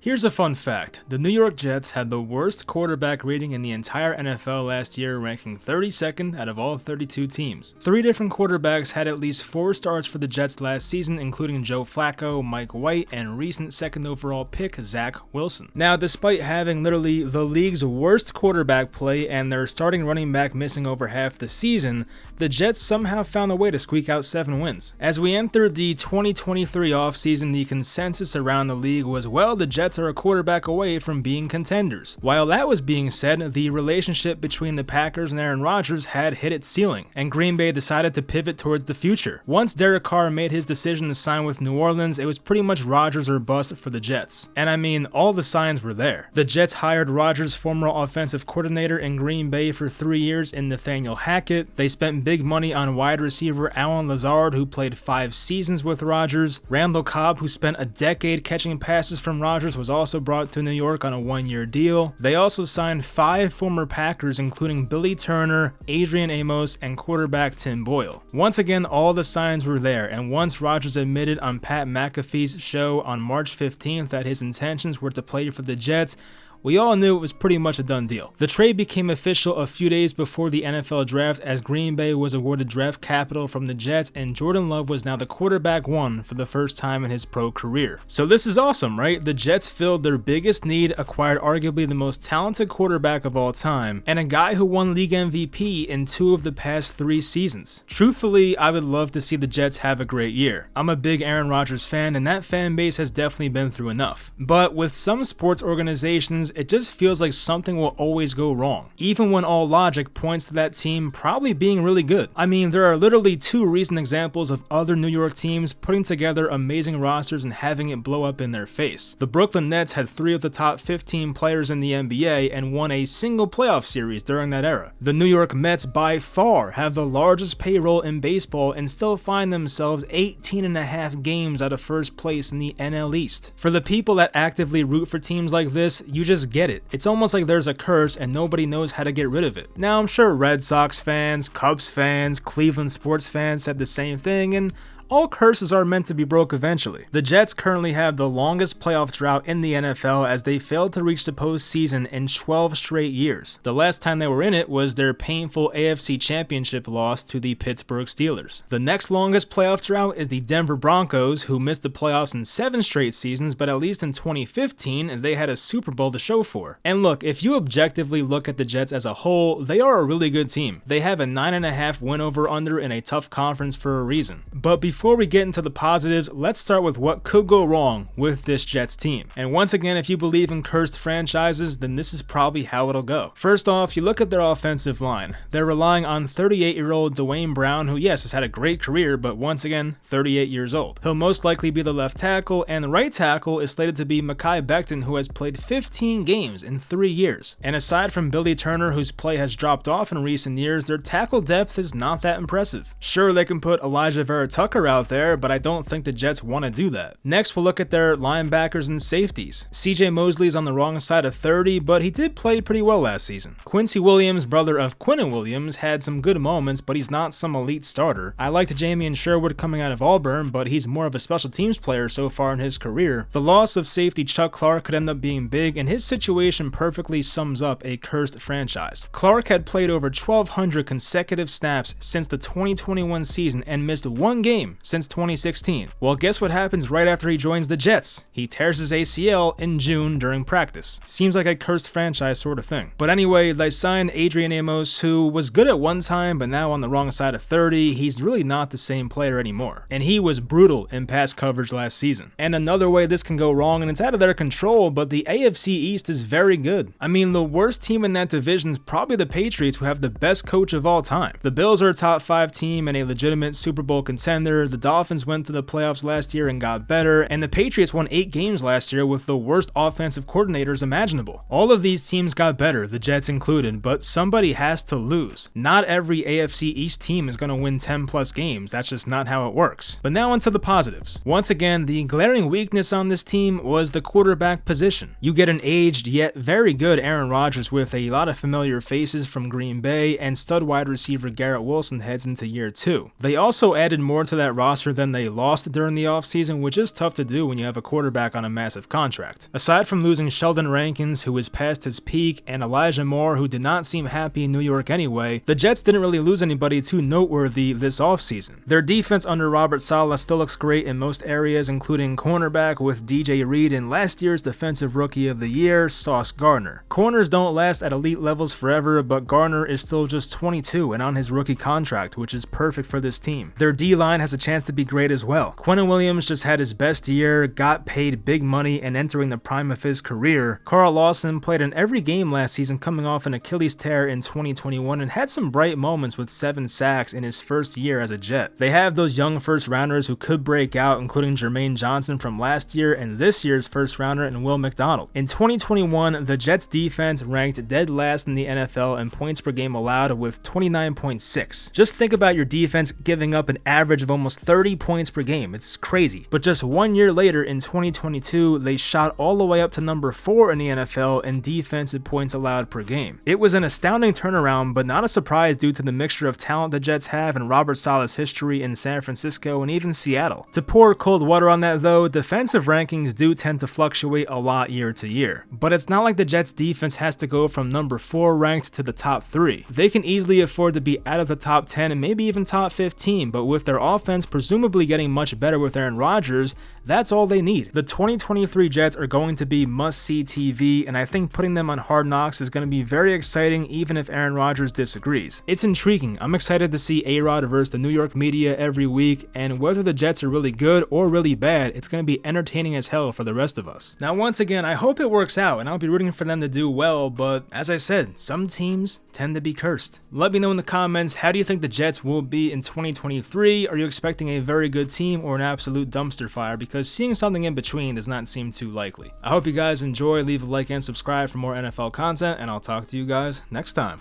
Here's a fun fact. The New York Jets had the worst quarterback rating in the entire NFL last year, ranking 32nd out of all 32 teams. 3 different quarterbacks had at least 4 starts for the Jets last season, including Joe Flacco, Mike White, and recent second overall pick Zach Wilson. Now, despite having literally the league's worst quarterback play and their starting running back missing over half the season, the Jets somehow found a way to squeak out 7 wins. As we entered the 2023 offseason, the consensus around the league was, well, the Jets are a quarterback away from being contenders. While that was being said, the relationship between the Packers and Aaron Rodgers had hit its ceiling, and Green Bay decided to pivot towards the future. Once Derek Carr made his decision to sign with New Orleans, it was pretty much Rodgers or bust for the Jets. And I mean, all the signs were there. The Jets hired Rodgers' former offensive coordinator in Green Bay for 3 years in Nathaniel Hackett. They spent big money on wide receiver Allen Lazard, who played 5 seasons with Rodgers. Randall Cobb, who spent a decade catching passes from Rodgers, was also brought to New York on a 1-year deal. They also signed 5 former Packers, including Billy Turner, Adrian Amos, and quarterback Tim Boyle. Once again, all the signs were there, and once Rodgers admitted on Pat McAfee's show on March 15th that his intentions were to play for the Jets, we all knew it was pretty much a done deal. The trade became official a few days before the NFL draft, as Green Bay was awarded draft capital from the Jets, and Jordan Love was now the quarterback 1 for the first time in his pro career. So this is awesome, right? The Jets filled their biggest need, acquired arguably the most talented quarterback of all time, and a guy who won league MVP in 2 of the past 3 seasons. Truthfully, I would love to see the Jets have a great year. I'm a big Aaron Rodgers fan, and that fan base has definitely been through enough. But with some sports organizations, it just feels like something will always go wrong, even when all logic points to that team probably being really good. I mean, there are literally 2 recent examples of other New York teams putting together amazing rosters and having it blow up in their face. The Brooklyn Nets had 3 of the top 15 players in the NBA and won a single playoff series during that era. The New York Mets by far have the largest payroll in baseball and still find themselves 18.5 games out of first place in the NL East. For the people that actively root for teams like this, you just get it. It's almost like there's a curse and nobody knows how to get rid of it. Now, I'm sure Red Sox fans, Cubs fans, Cleveland sports fans said the same thing, and all curses are meant to be broke eventually. The Jets currently have the longest playoff drought in the NFL, as they failed to reach the postseason in 12 straight years. The last time they were in it was their painful AFC Championship loss to the Pittsburgh Steelers. The next longest playoff drought is the Denver Broncos, who missed the playoffs in 7 straight seasons, but at least in 2015, they had a Super Bowl to show for. And look, if you objectively look at the Jets as a whole, they are a really good team. They have a 9.5 win over under in a tough conference for a reason. But before we get into the positives, let's start with what could go wrong with this Jets team. And once again, if you believe in cursed franchises, then this is probably how it'll go. First off, you look at their offensive line. They're relying on 38-year-old Dwayne Brown, who yes, has had a great career, but once again, 38 years old. He'll most likely be the left tackle, and the right tackle is slated to be Mekhi Becton, who has played 15 games in 3 years. And aside from Billy Turner, whose play has dropped off in recent years, their tackle depth is not that impressive. Sure, they can put Elijah Vera Tucker out there, but I don't think the Jets want to do that. Next, we'll look at their linebackers and safeties. CJ Mosley's on the wrong side of 30, but he did play pretty well last season. Quincy Williams, brother of Quinnen Williams, had some good moments, but he's not some elite starter. I liked Jamien Sherwood coming out of Auburn, but he's more of a special teams player so far in his career. The loss of safety Chuck Clark could end up being big, and his situation perfectly sums up a cursed franchise. Clark had played over 1,200 consecutive snaps since the 2021 season and missed 1 game since 2016. Well, guess what happens right after he joins the Jets? He tears his ACL in June during practice. Seems like a cursed franchise sort of thing. But anyway, they signed Adrian Amos, who was good at one time, but now on the wrong side of 30, he's really not the same player anymore. And he was brutal in pass coverage last season. And another way this can go wrong, and it's out of their control, but the AFC East is very good. I mean, the worst team in that division is probably the Patriots, who have the best coach of all time. The Bills are a top 5 team and a legitimate Super Bowl contender. The Dolphins went to the playoffs last year and got better, and the Patriots won 8 games last year with the worst offensive coordinators imaginable. All of these teams got better, the Jets included, but somebody has to lose. Not every AFC East team is going to win 10 plus games, that's just not how it works. But now onto the positives. Once again, the glaring weakness on this team was the quarterback position. You get an aged yet very good Aaron Rodgers with a lot of familiar faces from Green Bay, and stud wide receiver Garrett Wilson heads into year 2. They also added more to that that roster than they lost during the offseason, which is tough to do when you have a quarterback on a massive contract. Aside from losing Sheldon Rankins, who was past his peak, and Elijah Moore, who did not seem happy in New York anyway, the Jets didn't really lose anybody too noteworthy this offseason. Their defense under Robert Saleh still looks great in most areas, including cornerback with DJ Reed and last year's Defensive Rookie of the Year, Sauce Gardner. Corners don't last at elite levels forever, but Gardner is still just 22 and on his rookie contract, which is perfect for this team. Their D-line has a chance to be great as well. Quinnen Williams just had his best year, got paid big money, and entering the prime of his career. Carl Lawson played in every game last season, coming off an Achilles tear in 2021, and had some bright moments with 7 sacks in his first year as a Jet. They have those young first-rounders who could break out, including Jermaine Johnson from last year and this year's first-rounder in Will McDonald. In 2021, the Jets defense ranked dead last in the NFL in points per game allowed with 29.6. Just think about your defense giving up an average of almost 30 points per game. It's crazy. But just 1 year later, in 2022, they shot all the way up to number 4 in the NFL in defensive points allowed per game. It was an astounding turnaround, but not a surprise due to the mixture of talent the Jets have and Robert Saleh's history in San Francisco and even Seattle. To pour cold water on that though, defensive rankings do tend to fluctuate a lot year to year. But it's not like the Jets defense has to go from number 4 ranked to the top 3. They can easily afford to be out of the top 10 and maybe even top 15, but with their offense presumably getting much better with Aaron Rodgers, that's all they need. The 2023 Jets are going to be must-see TV, and I think putting them on Hard Knocks is going to be very exciting even if Aaron Rodgers disagrees. It's intriguing. I'm excited to see A-Rod versus the New York media every week, and whether the Jets are really good or really bad, it's going to be entertaining as hell for the rest of us. Now once again, I hope it works out, and I'll be rooting for them to do well, but as I said, some teams tend to be cursed. Let me know in the comments, how do you think the Jets will be in 2023? Are you expecting a very good team or an absolute dumpster fire? Because seeing something in between does not seem too likely. I hope you guys enjoy, leave a like and subscribe for more NFL content, and I'll talk to you guys next time.